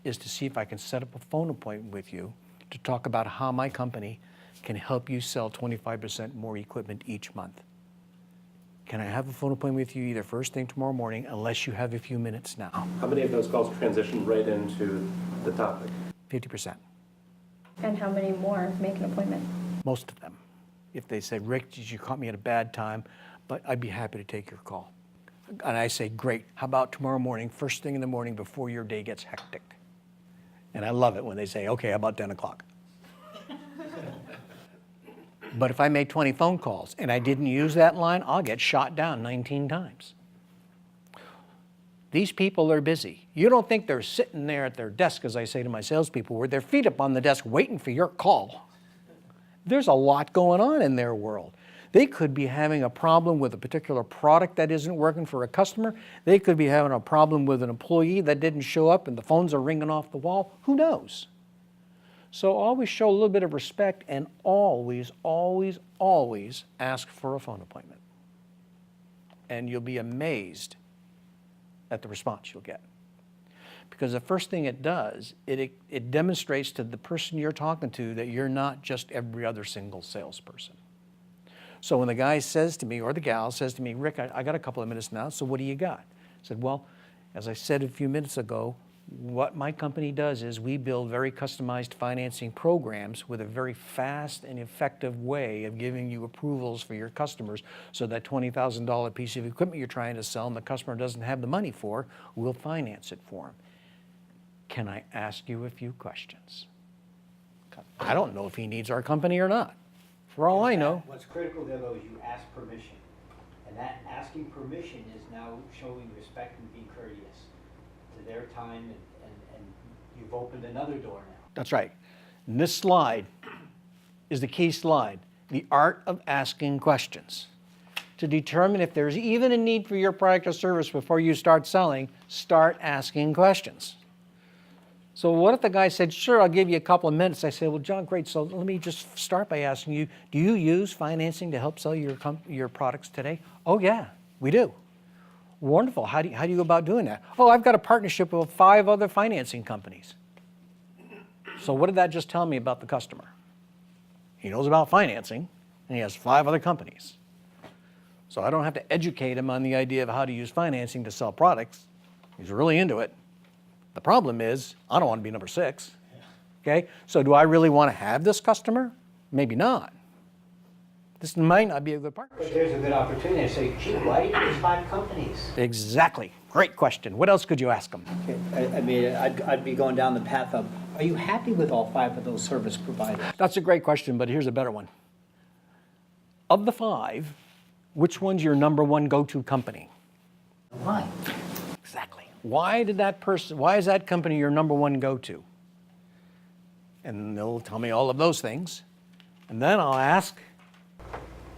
is to see if I can set up a phone appointment with you to talk about how my company can help you sell 25% more equipment each month. Can I have a phone appointment with you either first thing tomorrow morning, unless you have a few minutes now? How many of those calls transition right into the topic? 50%. And how many more make an appointment? Most of them. If they say, Rick, did you caught me at a bad time, but I'd be happy to take your call. And I say, great, how about tomorrow morning, first thing in the morning before your day gets hectic? And I love it when they say, okay, how about 10 o'clock? But if I made 20 phone calls and I didn't use that line, I'll get shot down 19 times. These people are busy. You don't think they're sitting there at their desk, as I say to my salespeople, with their feet up on the desk waiting for your call. There's a lot going on in their world. They could be having a problem with a particular product that isn't working for a customer. They could be having a problem with an employee that didn't show up and the phones are ringing off the wall. Who knows? So always show a little bit of respect and always, always, always ask for a phone appointment. And you'll be amazed at the response you'll get. Because the first thing it does, it demonstrates to the person you're talking to that you're not just every other single salesperson. So when the guy says to me, or the gal says to me, Rick, I got a couple of minutes now, so what do you got? I said, well, as I said a few minutes ago, what my company does is we build very customized financing programs with a very fast and effective way of giving you approvals for your customers so that $20,000 piece of equipment you're trying to sell and the customer doesn't have the money for, we'll finance it for him. Can I ask you a few questions? I don't know if he needs our company or not. For all I know. What's critical there, though, is you ask permission. And that asking permission is now showing respect and being courteous to their time, and you've opened another door now. That's right. And this slide is the key slide, the art of asking questions. To determine if there's even a need for your product or service before you start selling, start asking questions. So what if the guy said, sure, I'll give you a couple of minutes. I say, well, John, great. So let me just start by asking you, do you use financing to help sell your products today? Oh, yeah, we do. Wonderful. How do you go about doing that? Oh, I've got a partnership with 5 other financing companies. So what did that just tell me about the customer? He knows about financing, and he has 5 other companies. So I don't have to educate him on the idea of how to use financing to sell products. He's really into it. The problem is, I don't want to be number 6. Okay? So do I really want to have this customer? Maybe not. This might not be a good partnership. But there's a good opportunity to say, gee, why do you use 5 companies? Exactly. Great question. What else could you ask them? Okay. I mean, I'd be going down the path of, are you happy with all 5 of those service providers? That's a great question, but here's a better one. Of the 5, which one's your number 1 go-to company? Why? Exactly. Why is that company your number 1 go-to? And they'll tell me all of those things. And then I'll ask,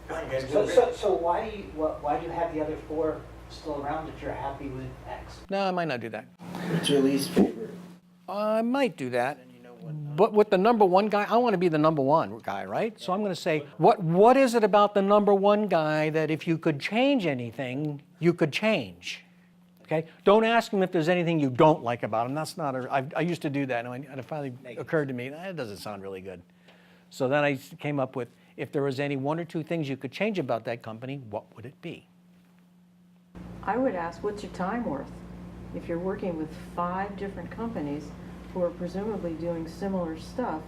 So why do you have the other 4 still around if you're happy with X? no, I might not do that. What's your least favorite? I might do that. But with the number one guy, I want to be the number one guy, right? So I'm going to say, what is it about the number one guy that if you could change anything, you could change? Okay? Don't ask him if there's anything you don't like about him. That's not I used to do that, and it finally occurred to me, that doesn't sound really good. So then I came up with, if there was any one or two things you could change about that company, what would it be? I would ask, what's your time worth? If you're working with 5 different companies who are presumably doing similar stuff,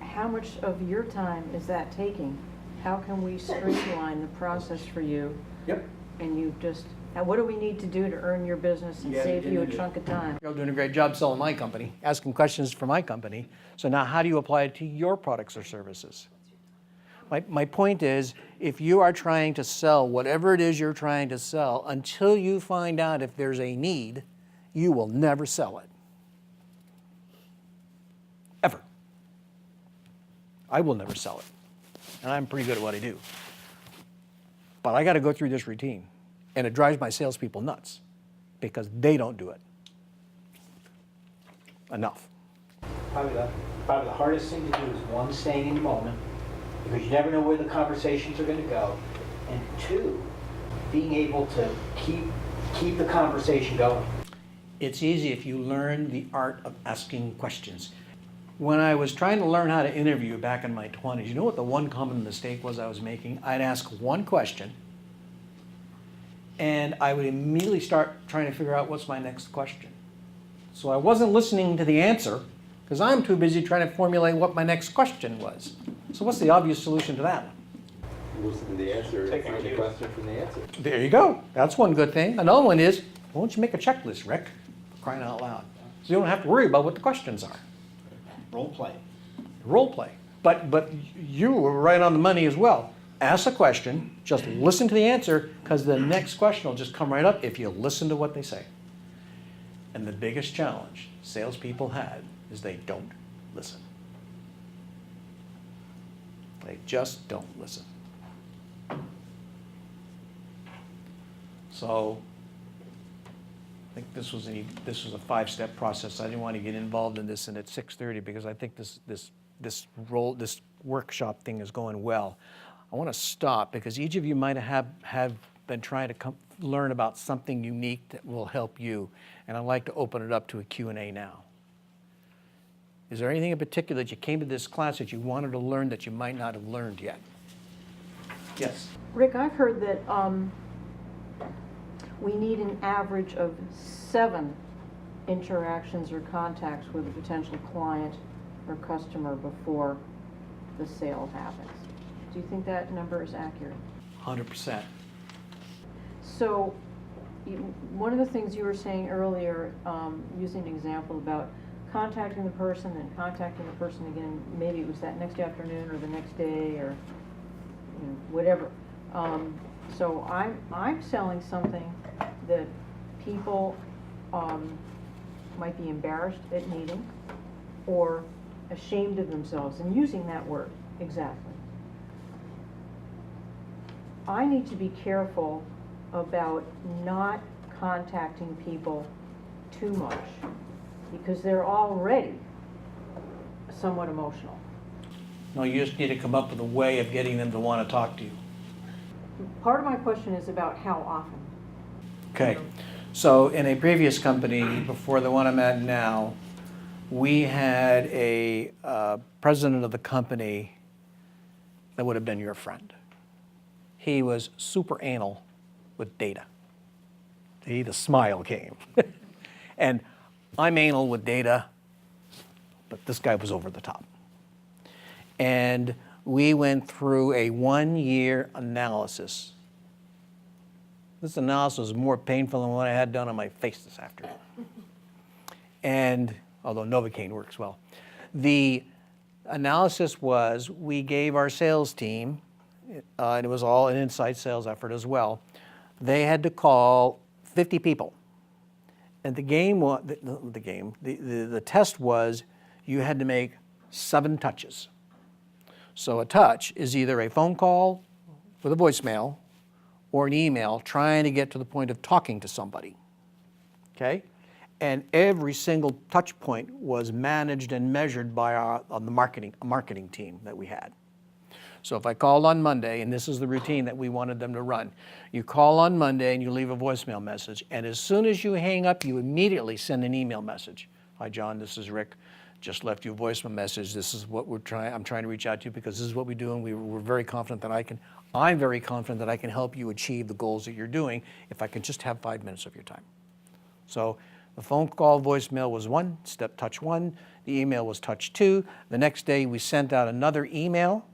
how much of your time is that taking? How can we streamline the process for you? Yep. And you just, now what do we need to do to earn your business and save you a chunk of time? You're doing a great job selling my company, asking questions for my company. So now how do you apply it to your products or services? My point is, if you are trying to sell whatever it is you're trying to sell, until you find out if there's a need, you will never sell it. Ever. I will never sell it. And I'm pretty good at what I do. But I got to go through this routine. And it drives my salespeople nuts because they don't do it enough. Probably the hardest thing to do is, 1, staying in the moment, because you never know where the conversations are going to go, and 2, being able to keep the conversation going. It's easy if you learn the art of asking questions. When I was trying to learn how to interview back in my 20s, you know what the one common mistake was I was making? I'd ask one question, and I would immediately start trying to figure out what's my next question. So I wasn't listening to the answer, because I'm too busy trying to formulate what my next question was. So what's the obvious solution to that one? Listen to the answer and find the question from the answer. There you go. That's one good thing. Another one is, why don't you make a checklist, Rick? For crying out loud. So you don't have to worry about what the questions are. Role play. Role play. But you were right on the money as well. Ask a question, just listen to the answer, because the next question will just come right up if you listen to what they say. And the biggest challenge salespeople had is they don't listen. They just don't listen. So I think this was a 5-step process. I didn't want to get involved in this and at 6:30 because I think this workshop thing is going well. I want to stop because each of you might have been trying to learn about something unique that will help you, and I'd like to open it up to a Q&A now. Is there anything in particular that you came to this class that you wanted to learn that you might not have learned yet? Yes. Rick, I've heard that we need an average of 7 interactions or contacts with a potential client or customer before the sale happens. Do you think that number is accurate? 100%. So, one of the things you were saying earlier, using an example about contacting the person and contacting the person again, maybe it was that next afternoon or the next day or whatever. So I'm selling something that people might be embarrassed at needing or ashamed of themselves, and using that word exactly. I need to be careful about not contacting people too much because they're already somewhat emotional. No, you just need to come up with a way of getting them to want to talk to you. Part of my question is about how often. Okay, so in a previous company, before the one I'm at now, we had a president of the company that would have been your friend. He was super anal with data. See, the smile came. And I'm anal with data, but this guy was over the top. And we went through a 1-year analysis. This analysis was more painful than what I had done on my face this afternoon. And although Novocaine works well. The analysis was we gave our sales team, and it was all an inside sales effort as well, they had to call 50 people. And the test was you had to make 7 touches. So a touch is either a phone call with a voicemail or an email trying to get to the point of talking to somebody, okay? And every single touch point was managed and measured by the marketing team that we had. So if I called on Monday, and this is the routine that we wanted them to run, you call on Monday and you leave a voicemail message, and as soon as you hang up, you immediately send an email message. Hi, John, this is Rick. Just left you a voicemail message. This is what I'm trying to reach out to you because this is what we do, and we're very confident that I'm very confident that I can help you achieve the goals that you're doing if I can just have 5 minutes of your time. So the phone call voicemail was touch one. The email was touch two. The next day we sent out another email.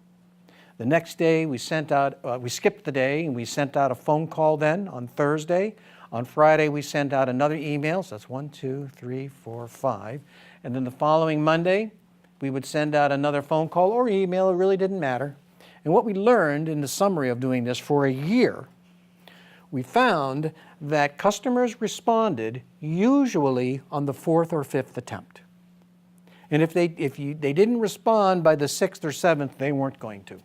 The next day we skipped the day and we sent out a phone call then on Thursday. On Friday we sent out another email. So that's 1, 2, 3, 4, 5. And then the following Monday we would send out another phone call or email. It really didn't matter. And what we learned in the summary of doing this for a year, we found that customers responded usually on the 4th or 5th attempt. And if they didn't respond by the 6th or 7th, they weren't going to.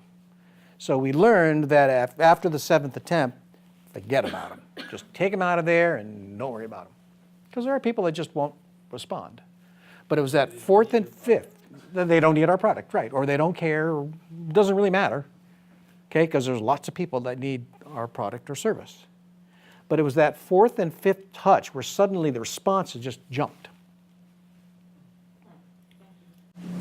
So we learned that after the 7th attempt, forget about them. Just take them out of there and don't worry about them. Because there are people that just won't respond. But it was that 4th and 5th that they don't need our product, right? Or they don't care, or it doesn't really matter, okay? Because there's lots of people that need our product or service. But it was that 4th and 5th touch where suddenly the responses just jumped.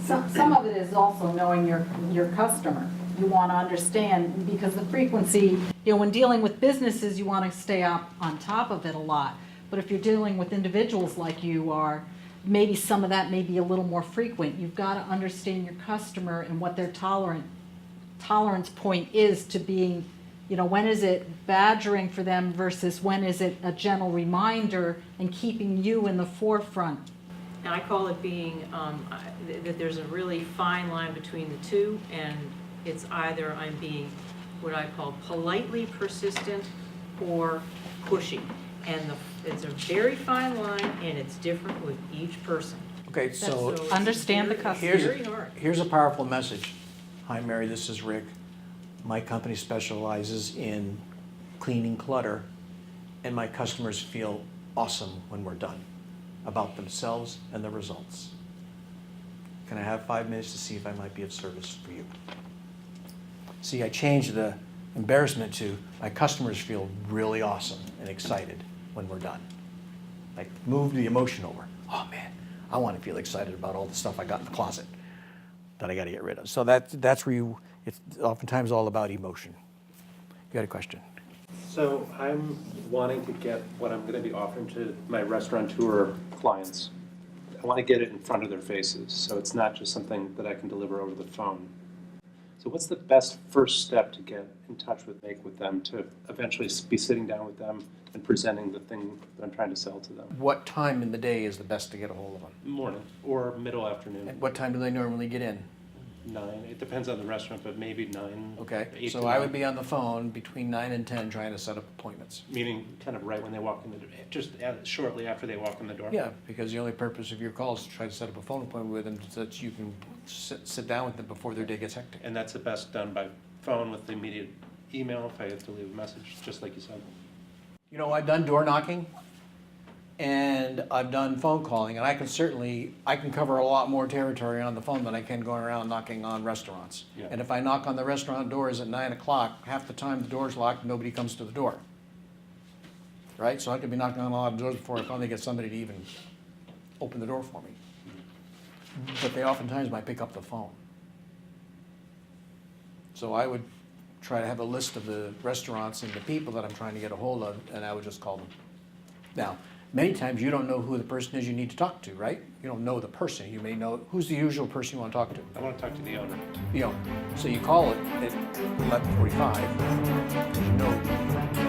Some of it is also knowing your customer. You want to understand, because the frequency, when dealing with businesses, you want to stay up on top of it a lot. But if you're dealing with individuals like you are, maybe some of that may be a little more frequent. You've got to understand your customer and what their tolerance point is to being, when is it badgering for them versus when is it a gentle reminder and keeping you in the forefront. And I call it being, that there's a really fine line between the two, and it's either I'm being what I call politely persistent or pushy. And it's a very fine line, and it's different with each person. Okay, so understand the customer. Very hard. Here's a powerful message. Hi, Mary, this is Rick. My company specializes in cleaning clutter, and my customers feel awesome when we're done about themselves and the results. Can I have 5 minutes to see if I might be of service for you? See, I changed the embarrassment to my customers feel really awesome and excited when we're done. Like, move the emotion over. Oh man, I want to feel excited about all the stuff I got in the closet that I got to get rid of. So that's where it's oftentimes all about emotion. You got a question? So I'm wanting to get what I'm going to be offering to my restaurateur clients. I want to get it in front of their faces, so it's not just something that I can deliver over the phone. So what's the best first step to get in touch with them to eventually be sitting down with them and presenting the thing that I'm trying to sell to them? What time in the day is the best to get a hold of them? Morning or middle afternoon. And what time do they normally get in? 9. It depends on the restaurant, but maybe 9. Okay, 8 so to I 9. would be on the phone between 9 and 10 trying to set up appointments. Meaning kind of right when they walk in the door, just shortly after they walk in the door? Yeah, because the only purpose of your call is to try to set up a phone appointment with them so that you can sit down with them before their day gets hectic. And that's the best done by phone with the immediate email if I have to leave a message, just like you said. I've done door knocking and I've done phone calling, and I can cover a lot more territory on the phone than I can going around knocking on restaurants. Yeah. And if I knock on the restaurant doors at 9 o'clock, half the time the door's locked and nobody comes to the door. Right? So I could be knocking on a lot of doors before I finally get somebody to even open the door for me. But they oftentimes might pick up the phone. So I would try to have a list of the restaurants and the people that I'm trying to get a hold of, and I would just call them. Now, many times you don't know who the person is you need to talk to, right? You don't know the person. You may know, who's the usual person you want to talk to? I want to talk to the owner. The owner. So you call it at 11:45, because you know